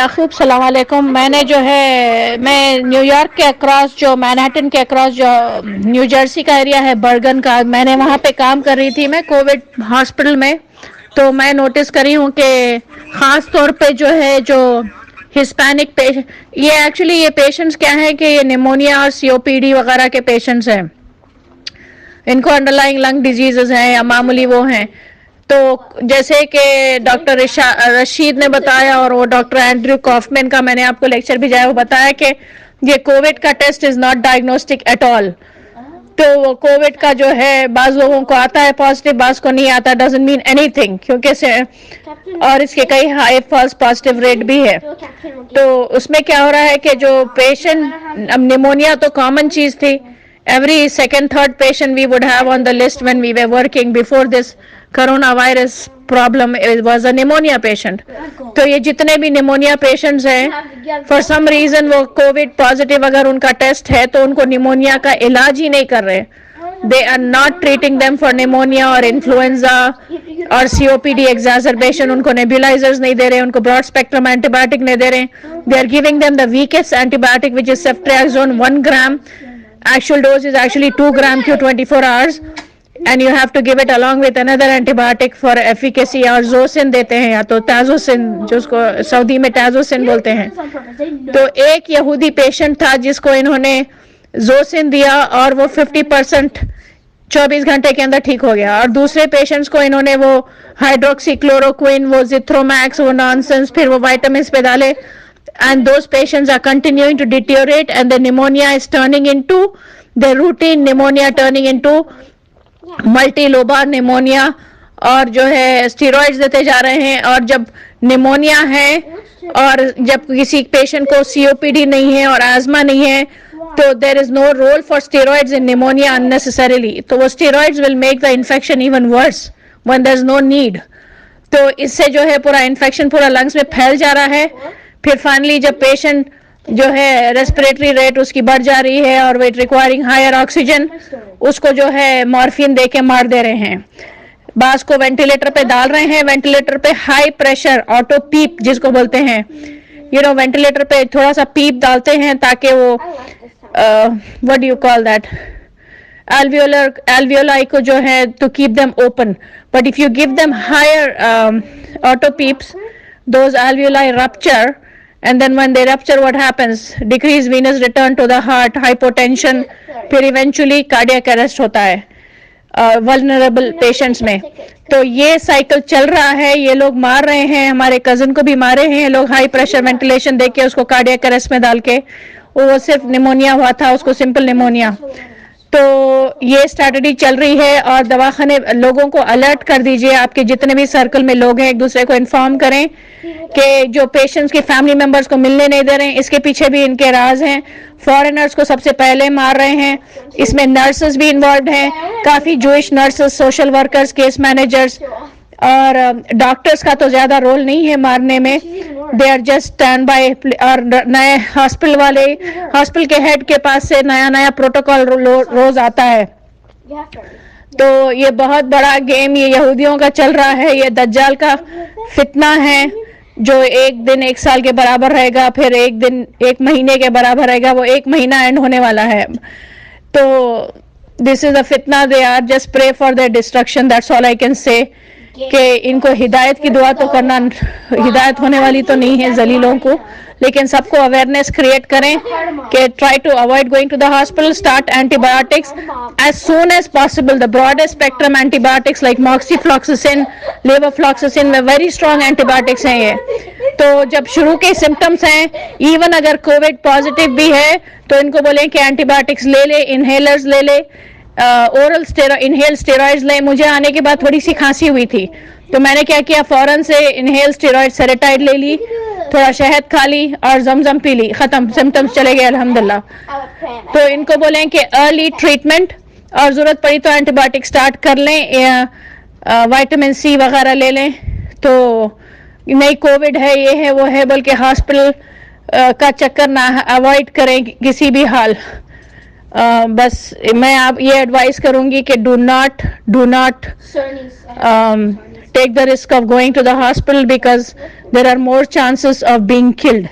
یعقوب السلام علیکم. میں نے جو ہے میں نیو یارک کے اکراس جو مینہٹن کے اکراس جو نیو جرسی کا ایریا ہے برگن کا, میں نے وہاں پہ کام کر رہی تھی میں کووڈ ہاسپٹل میں. تو میں نوٹس کری ہوں کہ خاص طور پہ جو ہے جو ہسپینک پیشنٹ, یہ ایکچولی یہ پیشنٹس کیا ہیں کہ یہ نیمونیا اور سی او پی ڈی وغیرہ کے پیشنٹس ہیں. ان کو انڈر لائنگ لنگ ڈیزیزز ہیں یا معمولی وہ ہیں. تو جیسے کہ ڈاکٹر رشید نے بتایا اور وہ ڈاکٹر اینڈریو کافمین کا میں نے آپ کو لیکچر بھی جایا, وہ بتایا کہ یہ کووڈ کا test is not diagnostic at all. تو وہ کووڈ کا جو ہے بعض لوگوں کو آتا ہے پازیٹیو, بعض کو نہیں آتا, ڈزنٹ مین اینی تھنگ, کیونکہ اور اس کے کئی ہائی فالس پازیٹیو ریٹ بھی ہے. تو اس میں کیا ہو رہا ہے کہ جو پیشنٹ, اب نیمونیا تو کامن چیز تھی, every second third patient we would have on the list when we were working before this coronavirus problem was a pneumonia patient. تو یہ جتنے بھی نیمونیا پیشنٹس ہیں for some reason وہ کووڈ پازیٹیو اگر ان کا ٹیسٹ ہے تو ان کو نیمونیا کا علاج ہی نہیں کر رہے. they are not treating them for pneumonia or influenza اور سی او پی ڈی exacerbation. ان کو نیبولائزرز نہیں دے رہے, ان کو براڈ اسپیکٹرم اینٹی بایوٹک نہیں دے رہے. they are giving them the weakest antibiotic which is ceftriaxone 1 gram. Actual dose is actually 2 gram q 24 hours and you have to give it along with another antibiotic for efficacy. اور زوسن دیتے ہیں یا تو تازوسن, جو اس کو سعودی میں تازوسن بولتے ہیں. تو ایک یہودی پیشنٹ تھا جس کو انہوں نے زوسن دیا اور وہ 50% 24 گھنٹے کے اندر ٹھیک ہو گیا, اور دوسرے پیشنٹس کو انہوں نے وہ ہائیڈروکسی کلوروکوئن, وہ زیتھرومیکس, وہ نانسنس, پھر وہ وائٹامنس پہ ڈالے. And those patients are continuing to deteriorate and the pneumonia is turning into the routine pneumonia turning into multilobar pneumonia. اور جو ہے اسٹیرائڈز دیتے جا رہے ہیں, اور جب نیمونیا ہے اور جب کسی پیشنٹ کو سی او پی ڈی نہیں ہے اور آزما نہیں ہے تو there is no role for steroids in pneumonia unnecessarily. تو وہ steroids will make the infection even worse when there is no need. تو اس سے جو ہے پورا انفیکشن پورا لنگس میں پھیل جا رہا ہے. پھر فائنلی جب پیشنٹ جو ہے ریسپریٹری ریٹ اس کی بڑھ جا رہی ہے اور ویٹ ریکوائرنگ ہائر آکسیجن, اس کو جو ہے مارفین دے کے مار دے رہے ہیں. بعض کو وینٹیلیٹر پہ ڈال رہے ہیں, وینٹیلیٹر پہ ہائی پریشر آٹو پیپ جس کو بولتے ہیں, وینٹیلیٹر پہ تھوڑا سا پیپ ڈالتے ہیں تاکہ وہ what do you call that alveoli کو جو ہے to keep them open. But if you give them higher auto peeps, those alveoli rupture. And then when they rupture, what happens? Decreased venous return to the heart, hypotension, پھر eventually cardiac arrest ہوتا ہے vulnerable patients میں. تو یہ cycle چل رہا ہے, یہ لوگ مار رہے ہیں, ہمارے کزن کو بھی مارے ہیں لوگ ہائی پریشر وینٹیلیشن دے کے اس کو کارڈیاک اریسٹ میں ڈال کے. وہ صرف نیمونیا ہوا تھا, اس کو سمپل نیمونیا. تو یہ اسٹریٹجی چل رہی ہے, اور دواخانے لوگوں کو الرٹ کر دیجئے, آپ کے جتنے بھی سرکل میں لوگ ہیں ایک دوسرے کو انفارم کریں کہ جو پیشنٹس کے فیملی ممبرس کو ملنے نہیں دے رہے ہیں, اس کے پیچھے بھی ان کے راز ہیں. فارنرز کو سب سے پہلے مار رہے ہیں, اس میں نرسز بھی انوالوڈ ہیں, کافی Jewish nurses, social workers, case managers, اور ڈاکٹرز کا تو زیادہ رول نہیں ہے مارنے میں. They are just stand by. اور نئے ہاسپٹل والے, ہاسپٹل کے ہیڈ کے پاس سے نیا پروٹوکول روز آتا ہے. تو یہ بہت بڑا گیم یہ یہودیوں کا چل رہا ہے, یہ دجال کا فتنہ ہے جو ایک دن 1 سال کے برابر رہے گا, پھر ایک دن 1 مہینے کے برابر رہے گا, وہ 1 مہینہ اینڈ ہونے والا ہے. تو دس از اے فتنہ, they are just pray for their destruction, that's all I can say. کہ ان کو ہدایت کی دعا تو کرنا, ہدایت ہونے والی تو نہیں ہے ذلیلوں کو, لیکن سب کو اویئرنیس کریٹ کریں کہ try to avoid going to the hospital, start antibiotics as soon as possible. The broadest spectrum antibiotics like moxifloxacin, levofloxacin میں ویری اسٹرانگ اینٹی بایوٹکس ہیں یہ. تو جب شروع کے سمٹمس ہیں, ایون اگر کووڈ پازیٹیو بھی ہے تو ان کو بولیں کہ اینٹی بایوٹکس لے لے, انہیلرز لے لے, اورل انہیل اسٹیرائڈز لیں. مجھے آنے کے بعد تھوڑی سی کھانسی ہوئی تھی تو میں نے کیا کیا, فوراً سے انہیل اسٹیرائڈ سیریٹائڈ لے لی, تھوڑا شہد کھا لی اور زمزم پی لی, ختم, سمٹمس چلے گئے الحمدللہ. تو ان کو بولیں کہ ارلی ٹریٹمنٹ, اور ضرورت پڑی تو اینٹی بایوٹک اسٹارٹ کر لیں, وائٹامن سی وغیرہ لے لیں. تو نہیں کووڈ ہے, یہ ہے وہ ہے, بلکہ ہاسپٹل کا چکر نہ اوائڈ کریں کسی بھی حال. بس میں آپ یہ ایڈوائز کروں گی کہ do not take the risk of going to the hospital because there are more chances of being killed.